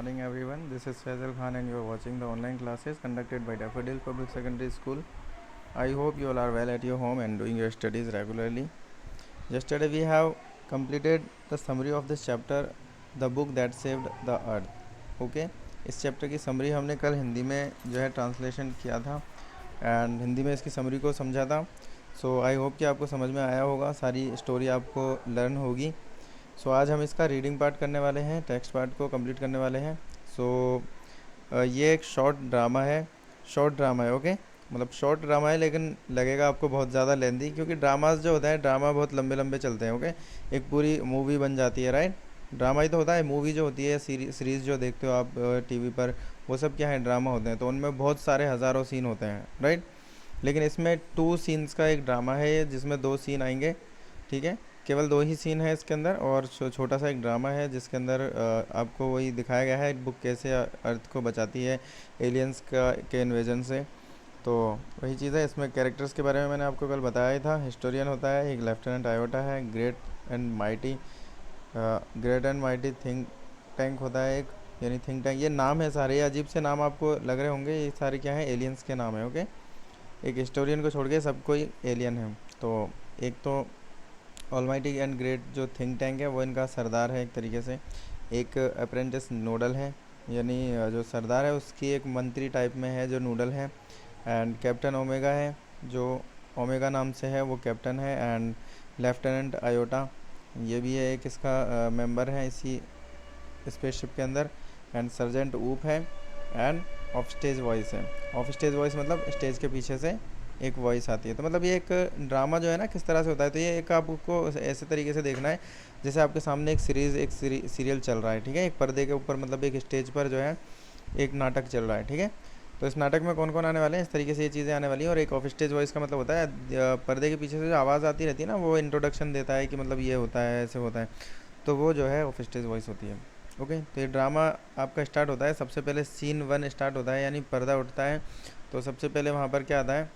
morning everyone. This is Faisal Khan and you are watching the online classes conducted by Daffodil Public Secondary School. I hope you all are well at your home and doing your studies regularly. Yesterday we have completed the summary of this chapter, The Book That Saved the Earth. Okay, इस chapter की summary हमने कल हिंदी में जो है translation किया था and Hindi में इसकी समरी को समझा था. सो आई होप कि आपको समझ में आया होगा, सारी स्टोरी आपको लर्न होगी. सो आज हम इसका रीडिंग पार्ट करने वाले हैं, टेक्स्ट पार्ट को कंप्लीट करने वाले हैं. ये एक शॉर्ट ड्रामा है. ओके, मतलब शॉर्ट ड्रामा है लेकिन लगेगा आपको बहुत ज़्यादा लेंदी, क्योंकि ड्रामाज जो होता है ड्रामा बहुत लंबे लंबे चलते हैं. ओके, एक पूरी मूवी बन जाती है, राइट. ड्रामा ही तो होता है. मूवी जो होती है, सीरीज़ जो देखते हो आप टीवी पर, वो सब क्या है, ड्रामा होते हैं. तो उनमें बहुत सारे हज़ारों सीन होते हैं, राइट. लेकिन इसमें 2 सीन्स का एक ड्रामा है ये, जिसमें 2 सीन आएंगे. ठीक है, केवल 2 ही सीन है इसके अंदर और छोटा सा एक ड्रामा है जिसके अंदर आपको वही दिखाया गया है बुक कैसे अर्थ को बचाती है एलियंस के इन्वेजन से. तो वही चीज़ है. इसमें कैरेक्टर्स के बारे में मैंने आपको कल बताया ही था. हिस्टोरियन होता है, एक लेफ्टिनेंट आयोटा है, great and mighty think tank होता है एक, यानी थिंक टैंक. ये नाम है सारे, ये अजीब से नाम आपको लग रहे होंगे, ये सारे क्या है, एलियंस के नाम है. ओके, एक हिस्टोरियन को छोड़ के सब कोई एलियन है. तो एक तो ऑलमाइटी एंड ग्रेट जो थिंक टैंक है वो इनका सरदार है एक तरीके से. एक अप्रेंटिस नोडल है, यानी जो सरदार है उसकी एक मंत्री टाइप में है जो नूडल है. एंड कैप्टन ओमेगा है, जो ओमेगा नाम से है, वो कैप्टन है. एंड लेफ्टिनेंट आयोटा ये भी है, एक इसका मेंबर है इसी स्पेसशिप के अंदर. एंड सर्जेंट ऊप है. एंड ऑफ स्टेज वॉइस है. ऑफ स्टेज वॉइस मतलब स्टेज के पीछे से एक वॉइस आती है. तो मतलब ये एक ड्रामा जो है ना किस तरह से होता है, तो ये एक आपको ऐसे तरीके से देखना है जैसे आपके सामने एक सीरियल चल रहा है. ठीक है, एक पर्दे के ऊपर, मतलब एक स्टेज पर जो है एक नाटक चल रहा है. ठीक है, तो इस नाटक में कौन कौन आने वाले हैं, इस तरीके से ये चीज़ें आने वाली हैं. और एक ऑफ स्टेज वॉइस का मतलब होता है पर्दे के पीछे से जो आवाज़ आती रहती है ना, वो इंट्रोडक्शन देता है कि मतलब ये होता है, ऐसे होता है. तो वो जो है ऑफ स्टेज वॉइस होती है. ओके, तो ये ड्रामा आपका स्टार्ट होता है. सबसे पहले सीन 1 स्टार्ट होता है, यानी पर्दा उठता है. तो सबसे पहले वहाँ पर क्या आता है,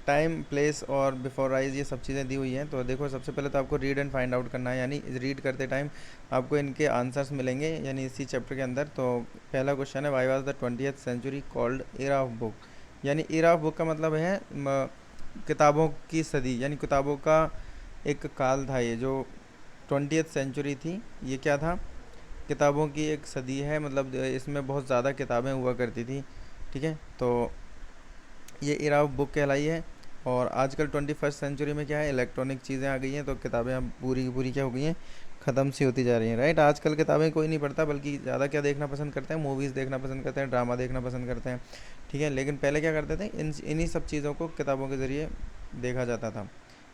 टाइम, प्लेस और बिफोर राइज, ये सब चीज़ें दी हुई हैं. तो देखो, सबसे पहले तो आपको रीड एंड फाइंड आउट करना है, यानी रीड करते टाइम आपको इनके आंसर्स मिलेंगे, यानी इसी चैप्टर के अंदर. तो पहला क्वेश्चन है, why was the 20th century called era of book. यानी एरा ऑफ बुक का मतलब है किताबों की सदी, यानी किताबों का एक काल था. ये जो 20th सेंचुरी थी, ये क्या था, किताबों की एक सदी है. मतलब इसमें बहुत ज़्यादा किताबें हुआ करती थी. ठीक है, तो ये एरा ऑफ बुक कहलाई है. और आजकल 21st सेंचुरी में क्या है, इलेक्ट्रॉनिक चीज़ें आ गई हैं, तो किताबें अब पूरी की पूरी क्या हो गई हैं, ख़त्म सी होती जा रही हैं, राइट. आजकल किताबें कोई नहीं पढ़ता, बल्कि ज़्यादा क्या देखना पसंद करते हैं, मूवीज़ देखना पसंद करते हैं, ड्रामा देखना पसंद करते हैं. ठीक है, लेकिन पहले क्या करते थे, इन्हीं सब चीज़ों को किताबों के ज़रिए देखा जाता था.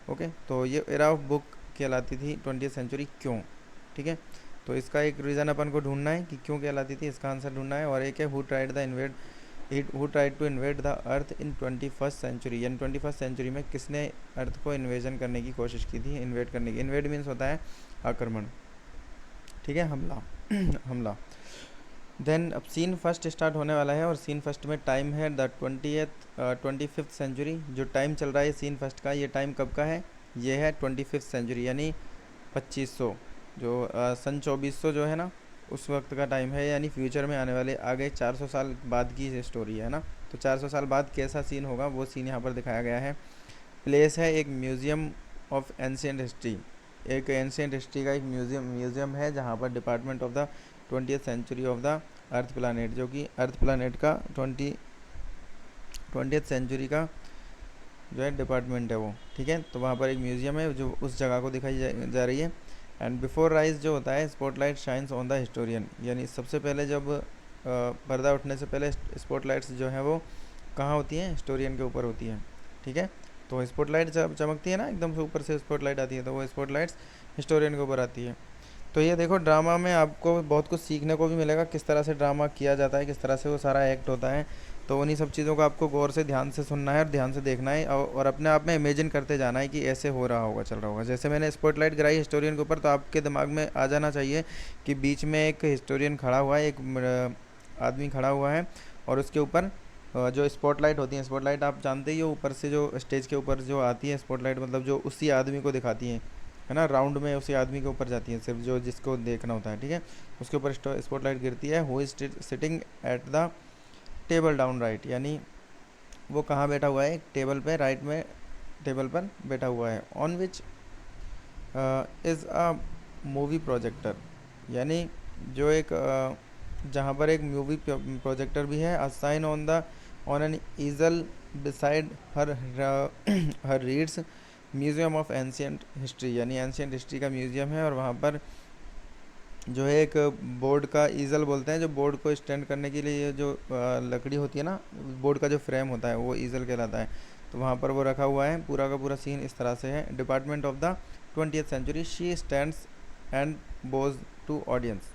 ओके, तो ये एरा ऑफ बुक कहलाती थी 20th सेंचुरी. क्यों? ठीक है, तो इसका एक रीज़न अपन को ढूंढना है कि क्यों कहलाती थी, इसका आंसर ढूंढना है. और एक है who tried to invade the earth in 21st century, यानी 21st सेंचुरी में किसने अर्थ को इन्वेजन करने की कोशिश की थी, इन्वेड करने की. इन्वेड मीन्स होता है आक्रमण. ठीक है, हमला हमला. देन अब सीन फर्स्ट स्टार्ट होने वाला है, और सीन फर्स्ट में टाइम है द 25th सेंचुरी. जो टाइम चल रहा है सीन फर्स्ट का, ये टाइम कब का है, ये है 25th सेंचुरी, यानी 2500, जो सन 2400 जो है ना, उस वक्त का टाइम है, यानी फ्यूचर में आने वाले आगे 400 साल बाद की स्टोरी है ना. तो 400 साल बाद कैसा सीन होगा, वो सीन यहाँ पर दिखाया गया है. प्लेस है एक म्यूज़ियम ऑफ एंशियंट हिस्ट्री. एक एंशियंट हिस्ट्री का एक म्यूज़ियम है, जहाँ पर department of the 20th century of the earth planet, जो कि अर्थ प्लानट का 20th सेंचुरी का जो है डिपार्टमेंट है वो. ठीक है, तो वहाँ पर एक म्यूज़ियम है जो उस जगह को दिखाई जा रही है. एंड बिफोर राइज जो होता है, spotlight shines on the historian, यानी सबसे पहले जब पर्दा उठने से पहले स्पॉटलाइट्स जो हैं वो कहाँ होती हैं, हिस्टोरियन के ऊपर होती हैं. ठीक है, तो स्पॉटलाइट जब चमकती है ना, एकदम से ऊपर से स्पॉटलाइट आती है, तो वो स्पॉटलाइट्स हिस्टोरियन के ऊपर आती है. तो ये देखो, ड्रामा में आपको बहुत कुछ सीखने को भी मिलेगा, किस तरह से ड्रामा किया जाता है, किस तरह से वो सारा एक्ट होता है. तो उन्हीं सब चीज़ों को आपको गौर से ध्यान से सुनना है और ध्यान से देखना है, और अपने आप में इमेजिन करते जाना है कि ऐसे हो रहा होगा, चल रहा होगा. जैसे मैंने स्पॉटलाइट गिराई हिस्टोरियन के ऊपर, तो आपके दिमाग में आ जाना चाहिए कि बीच में एक हिस्टोरियन खड़ा हुआ है, एक आदमी खड़ा हुआ है, और उसके ऊपर जो स्पॉटलाइट होती है, स्पॉटलाइट आप जानते ही हो, ऊपर से जो स्टेज के ऊपर जो आती है स्पॉटलाइट, मतलब जो उसी आदमी को दिखाती है है ना, राउंड में उसी आदमी के ऊपर जाती है सिर्फ, जो जिसको देखना होता है, ठीक है, उसके ऊपर स्पॉटलाइट गिरती है। Who is sitting at the table down right, यानी वो कहाँ बैठा हुआ है, एक टेबल पे राइट में टेबल पर बैठा हुआ है। On which is a movie projector, यानी जो एक जहाँ पर एक मूवी प्रोजेक्टर भी है। Assign on an ईजल beside her her reads museum of ancient history, यानी एंशियंट हिस्ट्री का म्यूज़ियम है, और वहाँ पर जो है एक बोर्ड का ईजल बोलते हैं, जो बोर्ड को स्टैंड करने के लिए जो लकड़ी होती है ना, बोर्ड का जो फ्रेम होता है वो ईजल कहलाता है। तो वहाँ पर वो रखा हुआ है। पूरा का पूरा सीन इस तरह से है। Department of the 20th century, she stands and bows to audience,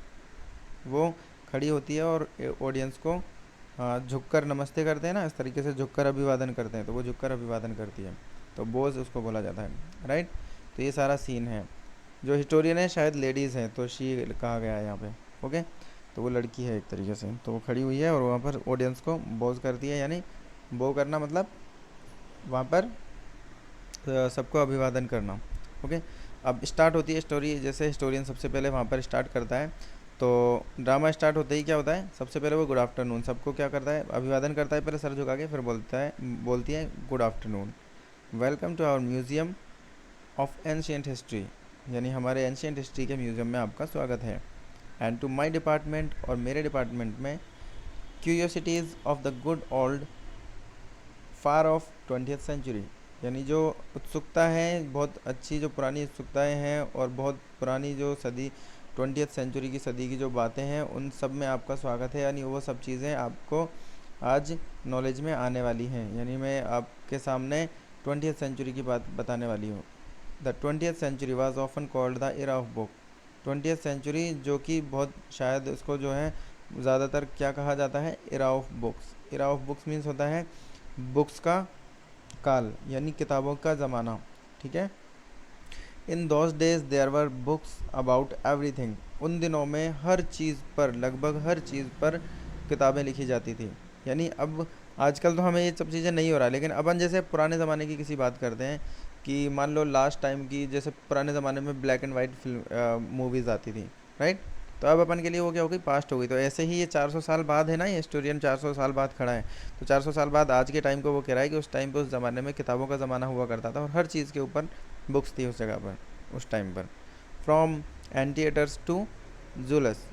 वो खड़ी होती है और ऑडियंस को झुककर नमस्ते करते हैं ना, इस तरीके से झुककर अभिवादन करते हैं, तो वो झुककर अभिवादन करती है, तो बोझ उसको बोला जाता है, राइट। तो ये सारा सीन है। जो हिस्टोरियन है शायद लेडीज़ है, तो शी कहा गया है यहाँ पे, ओके। तो वो लड़की है एक तरीके से, तो वो खड़ी हुई है और वहाँ पर ऑडियंस को बोझ करती है, यानी बो करना मतलब वहाँ पर सबको अभिवादन करना, ओके। अब स्टार्ट होती है स्टोरी, जैसे हिस्टोरियन सबसे पहले वहाँ पर स्टार्ट करता है। तो ड्रामा स्टार्ट होते ही क्या होता है, सबसे पहले वो गुड आफ्टरनून सबको क्या करता है, अभिवादन करता है पहले सर झुका के, फिर बोलती है good afternoon, welcome to our museum of ancient history, यानी हमारे एंशियंट हिस्ट्री के म्यूज़ियम में आपका स्वागत है। एंड टू माई डिपार्टमेंट, और मेरे डिपार्टमेंट में, curiosities of the good old far of 20th century, यानी जो उत्सुकता है, बहुत अच्छी जो पुरानी उत्सुकताएं हैं और बहुत पुरानी जो सदी 20th सेंचुरी की सदी की जो बातें हैं, उन सब में आपका स्वागत है। यानी वो सब चीज़ें आपको आज नॉलेज में आने वाली हैं, यानी मैं आपके सामने 20th सेंचुरी की बात बताने वाली हूँ। The 20th century was often called the era of book, 20th century जो कि बहुत शायद उसको जो है ज़्यादातर क्या कहा जाता है, era of books. Era of books means होता है बुक्स का काल, यानी किताबों का ज़माना, ठीक है। In those days there were books about everything, उन दिनों में हर चीज़ पर, लगभग हर चीज़ पर किताबें लिखी जाती थी। यानी अब आजकल तो हमें ये सब चीज़ें नहीं हो रहा, लेकिन अपन जैसे पुराने ज़माने की किसी बात करते हैं कि मान लो लास्ट टाइम की, जैसे पुराने ज़माने में black and white film movies आती थी, राइट। तो अब अपन के लिए वो क्या हो गई, पास्ट हो गई। तो ऐसे ही ये 400 साल बाद है ना, ये हिस्टोरियन 400 साल बाद खड़ा है, तो 400 साल बाद आज के टाइम को वो कह रहा है कि उस टाइम पे, उस ज़माने में किताबों का ज़माना हुआ करता था और हर चीज़ के ऊपर बुक्स थी उस जगह पर, उस टाइम पर। फ्रॉम एंटीएटर्स टू जुलस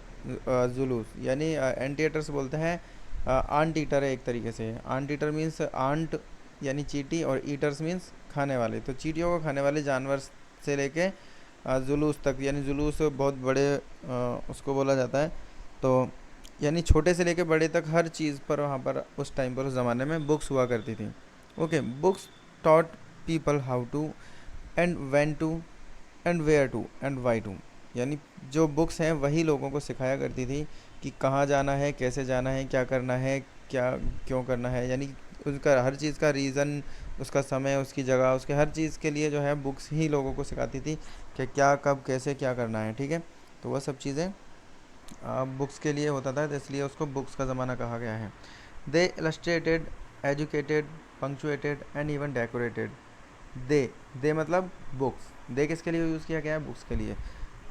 जुलूस, यानी एंटीएटर्स बोलते हैं आंट ईटर है एक तरीके से। आंट ईटर मीन्स आंट यानी चींटी, और ईटर्स मीन्स खाने वाले, तो चींटियों को खाने वाले जानवर से लेके जुलूस तक, यानी जुलूस बहुत बड़े उसको बोला जाता है। तो यानी छोटे से लेके बड़े तक हर चीज़ पर वहाँ पर उस टाइम पर, उस ज़माने में बुक्स हुआ करती थी, okay. Books taught people how to and when to and where to and why to, यानी जो बुक्स हैं वही लोगों को सिखाया करती थी कि कहाँ जाना है, कैसे जाना है, क्या करना है, क्या क्यों करना है, यानी उसका हर चीज़ का रीज़न, उसका समय, उसकी जगह, उसके हर चीज़ के लिए जो है बुक्स ही लोगों को सिखाती थी कि क्या, कब, कैसे, क्या करना है, ठीक है। तो वह सब चीज़ें बुक्स के लिए होता था, तो इसलिए उसको बुक्स का ज़माना कहा गया है। They illustrated, educated, punctuated and even decorated. They मतलब बुक्स, दे किसके लिए यूज़ किया गया है, बुक्स के लिए।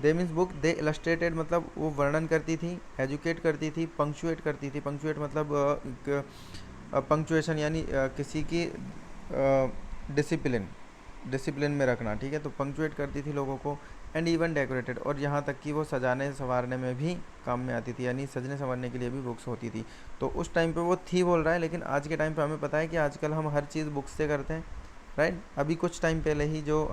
दे मीन्स बुक। दे इलस्ट्रेटेड मतलब वो वर्णन करती थी, एजुकेट करती थी, पंक्चुएट करती थी। पंक्चुएट मतलब पंक्चुएशन यानी किसी की डिसिप्लिन, डिसिप्लिन में रखना, ठीक है। तो पंक्चुएट करती थी लोगों को। एंड इवन डेकोरेटेड, और यहाँ तक कि वो सजाने संवारने में भी काम में आती थी, यानी सजने संवरने के लिए भी बुक्स होती थी। तो उस टाइम पे वो थी बोल रहा है, लेकिन आज के टाइम पे हमें पता है कि आजकल हम हर चीज़ बुक्स से करते हैं, राइट। अभी कुछ टाइम पहले ही, जो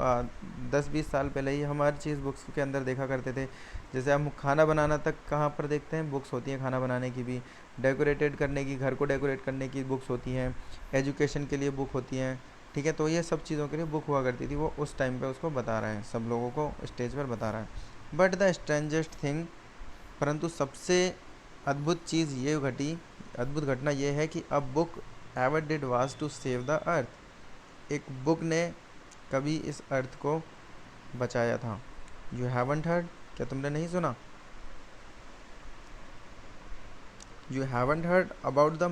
10-20 साल पहले ही, हम हर चीज़ बुक्स के अंदर देखा करते थे। जैसे हम खाना बनाना तक कहाँ पर देखते हैं, बुक्स होती हैं खाना बनाने की भी। डेकोरेटेड करने की, घर को डेकोरेट करने की बुक्स होती हैं। एजुकेशन के लिए बुक होती हैं, ठीक है। तो ये सब चीज़ों के लिए बुक हुआ करती थी। वो उस टाइम पे उसको बता रहा है, सब लोगों को स्टेज पर बता रहा है। बट द स्ट्रेंजेस्ट थिंग, परंतु सबसे अद्भुत चीज़ ये घटी, अद्भुत घटना ये है कि a book ever did was to save the earth, एक बुक ने कभी इस अर्थ को बचाया था। यू हैवंट हर्ड, क्या तुमने नहीं सुना? You haven't heard about the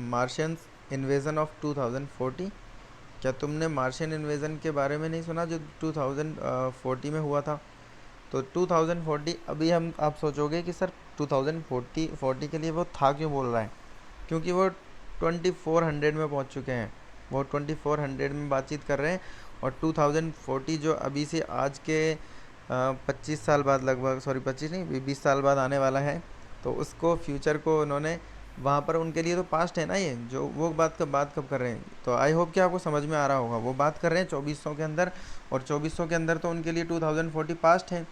Martians invasion of 2040, क्या तुमने मार्शियन इन्वेजन के बारे में नहीं सुना जो 2040 में हुआ था? तो 2040 अभी हम आप सोचोगे कि सर 2040 के लिए वो था क्यों बोल रहा है, क्योंकि वो 2400 में पहुंच चुके हैं, वो 2400 में बातचीत कर रहे हैं। और 2040 जो अभी से आज के 25 साल बाद, लगभग सॉरी 25 नहीं 20 साल बाद आने वाला है, तो उसको फ्यूचर को उन्होंने वहाँ पर, उनके लिए तो पास्ट है ना ये, जो वो बात कब कर रहे हैं। तो आई होप कि आपको समझ में आ रहा होगा, वो बात कर रहे हैं 2400 के अंदर, और 2400 के अंदर तो उनके लिए 2040 पास्ट है।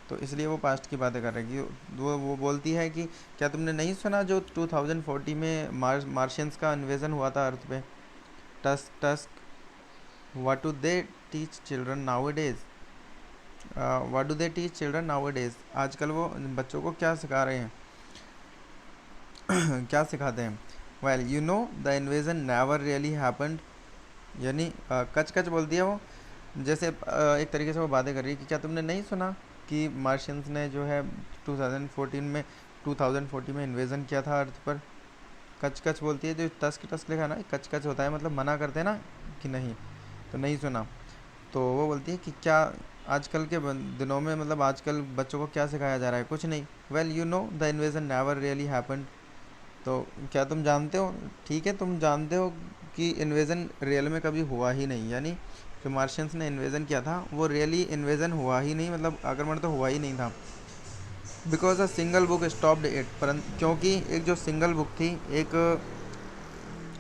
तो इसलिए वो पास्ट की बातें कर रहे हैं कि वो बोलती है कि क्या तुमने नहीं सुना जो 2040 में मार्शियंस का इन्वेजन हुआ था अर्थ पे। Tusk tusk what do they teach children now days, what do they teach children now days, आजकल वो बच्चों को क्या सिखा रहे हैं क्या सिखाते हैं। Well you know the invasion never really happened, यानी कच कच बोलती है वो, जैसे एक तरीके से वो बातें कर रही है कि क्या तुमने नहीं सुना कि मार्शियंस ने जो है 2040 में इन्वेजन किया था अर्थ पर। कच कच बोलती है, जो टस्क टस्क लिखा है ना, कच कच होता है, मतलब मना करते हैं ना कि नहीं, तो नहीं सुना। तो वो बोलती है कि क्या आजकल के दिनों में, मतलब आजकल बच्चों को क्या सिखाया जा रहा है, कुछ नहीं। Well you know the invasion never really happened, तो क्या तुम जानते हो, ठीक है तुम जानते हो कि इन्वेजन रियल में कभी हुआ ही नहीं, यानी जो मार्शियंस ने इन्वेजन किया था वो रियली इन्वेजन हुआ ही नहीं, मतलब आक्रमण तो हुआ ही नहीं था। Because a single book stopped it, परंतु क्योंकि एक जो सिंगल बुक थी, एक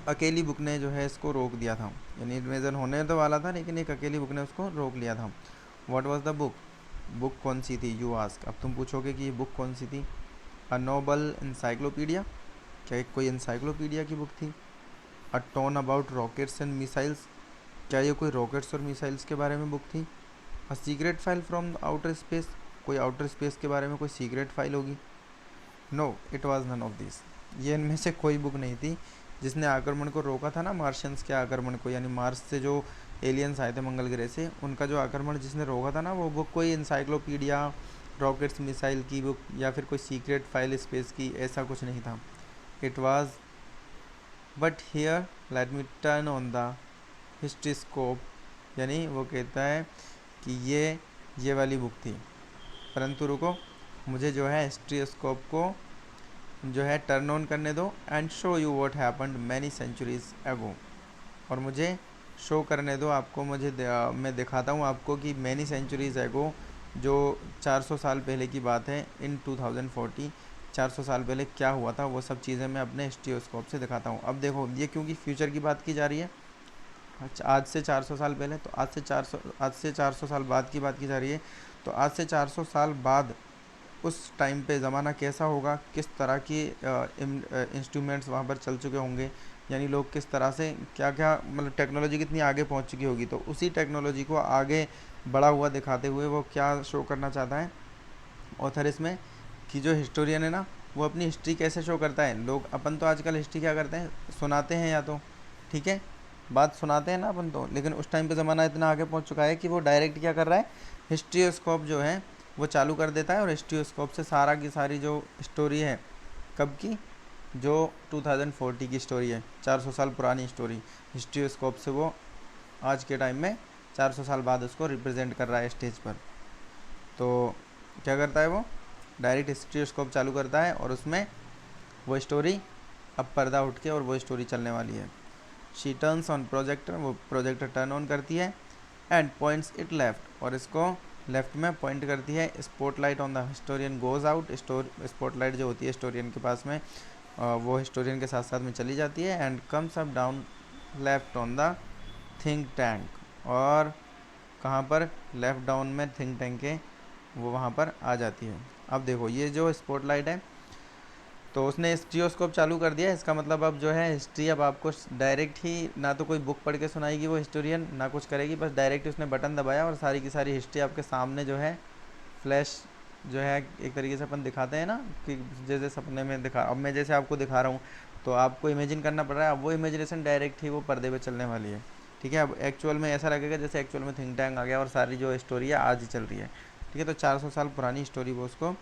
अकेली बुक ने जो है इसको रोक दिया था, यानी इन्वेजन होने तो वाला था लेकिन एक अकेली बुक ने उसको रोक लिया था। What was the book, book कौन सी थी, यू आस्क, अब तुम पूछोगे कि ये बुक कौन सी थी। अ नोबल इंसाइक्लोपीडिया, क्या एक कोई इंसाइक्लोपीडिया की बुक थी। A ton about rockets and missiles, क्या ये कोई रॉकेट्स और मिसाइल्स के बारे में बुक थी। A secret file from outer space, कोई आउटर स्पेस के बारे में कोई सीक्रेट फाइल होगी। No it was none of this, ये इनमें से कोई बुक नहीं थी। जिसने आक्रमण को रोका था ना, मार्शियंस के आक्रमण को, यानी मार्स से जो एलियंस आए थे मंगल ग्रह से, उनका जो आक्रमण जिसने रोका था ना, वो बुक कोई इंसाइक्लोपीडिया, रॉकेट्स मिसाइल की बुक या फिर कोई सीक्रेट फाइल स्पेस की, ऐसा कुछ नहीं था। It was, but here let me turn on the historyscope, यानी वो कहता है कि ये वाली बुक थी, परंतु रुको, मुझे जो है हिस्ट्रीस्कोप को जो है टर्न ऑन करने दो, and show you what happened many centuries ago, और मुझे शो करने दो आपको, मैं दिखाता हूँ आपको कि मैनी सेंचुरीज एगो, जो 400 साल पहले की बात है, इन 2040 400 साल पहले क्या हुआ था वो सब चीज़ें मैं अपने हिस्ट्रियोस्कोप से दिखाता हूँ। अब देखो ये क्योंकि फ्यूचर की बात की जा रही है, आज से 400 साल पहले, तो आज से 400 साल बाद की बात की जा रही है, तो आज से 400 साल बाद उस टाइम पे ज़माना कैसा होगा, किस तरह की इंस्ट्रूमेंट्स वहाँ पर चल चुके होंगे, यानी लोग किस तरह से क्या क्या, मतलब टेक्नोलॉजी कितनी आगे पहुँच चुकी होगी। तो उसी टेक्नोलॉजी को आगे बढ़ा हुआ दिखाते हुए वो क्या शो करना चाहता है ऑथर इसमें, कि जो हिस्टोरियन है ना, वो अपनी हिस्ट्री कैसे शो करता है। लोग अपन तो आजकल हिस्ट्री क्या करते हैं, सुनाते हैं, या तो ठीक है बात सुनाते हैं ना अपन तो, लेकिन उस टाइम पे ज़माना इतना आगे पहुंच चुका है कि वो डायरेक्ट क्या कर रहा है, हिस्ट्रियोस्कोप जो है वो चालू कर देता है, और हिस्ट्रियोस्कोप से सारा की सारी जो स्टोरी है, कब की, जो 2040 की स्टोरी है, 400 साल पुरानी स्टोरी, हिस्ट्रियोस्कोप से वो आज के टाइम में 400 साल बाद उसको रिप्रेजेंट कर रहा है स्टेज पर। तो क्या करता है वो, डायरेक्ट हिस्ट्रियोस्कोप चालू करता है, और उसमें वो स्टोरी, अब पर्दा उठ के और वो स्टोरी चलने वाली है। शी टर्न्स ऑन प्रोजेक्टर, वो प्रोजेक्टर टर्न ऑन करती है, एंड पॉइंट्स इट लेफ्ट, और इसको लेफ्ट में पॉइंट करती है। Spotlight on the historian goes out, spotlight जो होती है हिस्टोरियन के पास में, वो हिस्टोरियन के साथ साथ में चली जाती है, and comes up down left on the think tank, और कहाँ पर, लेफ्ट डाउन में थिंक टैंक के वो वहाँ पर आ जाती है। अब देखो ये जो स्पॉटलाइट है, तो उसने हिस्ट्रियोस्कोप चालू कर दिया, इसका मतलब अब जो है हिस्ट्री अब आपको डायरेक्ट ही, ना तो कोई बुक पढ़ के सुनाएगी वो हिस्टोरियन, ना कुछ करेगी, बस डायरेक्ट उसने बटन दबाया और सारी की सारी हिस्ट्री आपके सामने जो है फ्लैश, जो है एक तरीके से अपन दिखाते हैं ना, कि जैसे सपने में दिखा, अब मैं जैसे आपको दिखा रहा हूँ, तो आपको इमेजिन करना पड़ रहा है, अब वो इमेजिनेशन डायरेक्ट ही वो पर्दे पर चलने वाली है। ठीक है, अब एक्चुअल में ऐसा लगेगा जैसे एक्चुअल में थिंक टैंक आ गया और सारी जो स्टोरी है आज ही चल रही है। ठीक है, तो 400 साल पुरानी स्टोरी वो उसको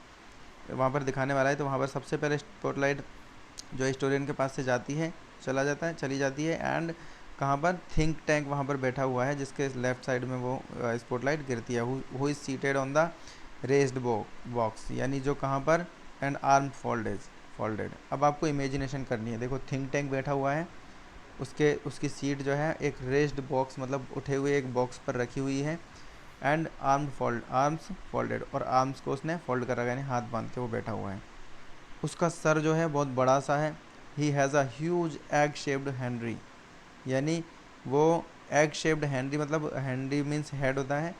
वहाँ पर दिखाने वाला है। तो वहाँ पर सबसे पहले स्पॉटलाइट जो हिस्टोरियन के पास से जाती है, चली जाती है, एंड कहाँ पर, थिंक टैंक वहाँ पर बैठा हुआ है, जिसके लेफ्ट साइड में वो स्पॉटलाइट गिरती है। Who is seated on the raised box, यानी जो कहाँ पर, एंड आर्म फोल्डेड। अब आपको इमेजिनेशन करनी है। देखो थिंक टैंक बैठा हुआ है, उसकी सीट जो है एक रेस्ड बॉक्स मतलब उठे हुए एक बॉक्स पर रखी हुई है, एंड आर्म्स फोल्डेड, और आर्म्स को उसने फोल्ड कर रखा है, यानी हाथ बांध के वो बैठा हुआ है। उसका सर जो है बहुत बड़ा सा है। He has a huge egg shaped Henry, यानी वो एग शेप्ड हैंड्री, मतलब हैंड्री मीन्स हेड होता है,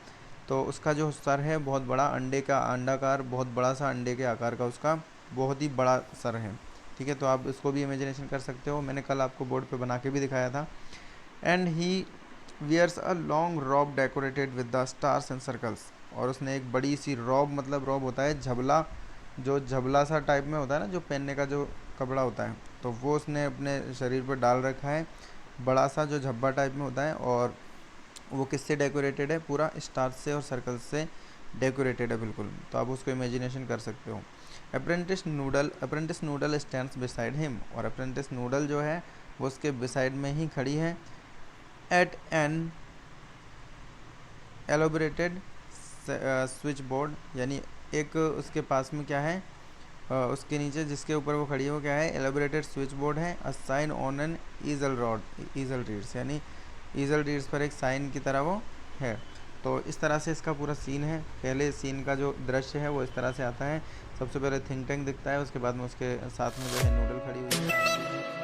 तो उसका जो सर है बहुत बड़ा, अंडाकार, बहुत बड़ा सा अंडे के आकार का उसका बहुत ही बड़ा सर है। ठीक है, तो आप इसको भी इमेजिनेशन कर सकते हो, मैंने कल आपको बोर्ड पे बना के भी दिखाया था। And he wears a long robe decorated with the stars and circles, और उसने एक बड़ी सी रॉब, मतलब रॉब होता है झबला, जो झबला सा टाइप में होता है ना, जो पहनने का जो कपड़ा होता है, तो वो उसने अपने शरीर पर डाल रखा है, बड़ा सा जो झब्बा टाइप में होता है। और वो किससे डेकोरेटेड है, पूरा स्टार्स से और सर्कल्स से डेकोरेटेड है बिल्कुल, तो आप उसको इमेजिनेशन कर सकते हो। Apprentice Noodle stands beside him, और अप्रेंटिस नूडल जो है वो उसके बिसाइड में ही खड़ी है। At an elaborated switch board, यानी एक उसके पास में क्या है, उसके नीचे जिसके ऊपर वो खड़ी है वो क्या है, एलोबरेटेड स्विच बोर्ड है। A sign on an easel reads, यानी ईजल रीड्स पर एक साइन की तरह वो है। तो इस तरह से इसका पूरा सीन है। पहले सीन का जो दृश्य है वो इस तरह से आता है, सबसे पहले थिंक टैंक दिखता है, उसके बाद में उसके साथ में जो है नूडल खड़ी हुई है।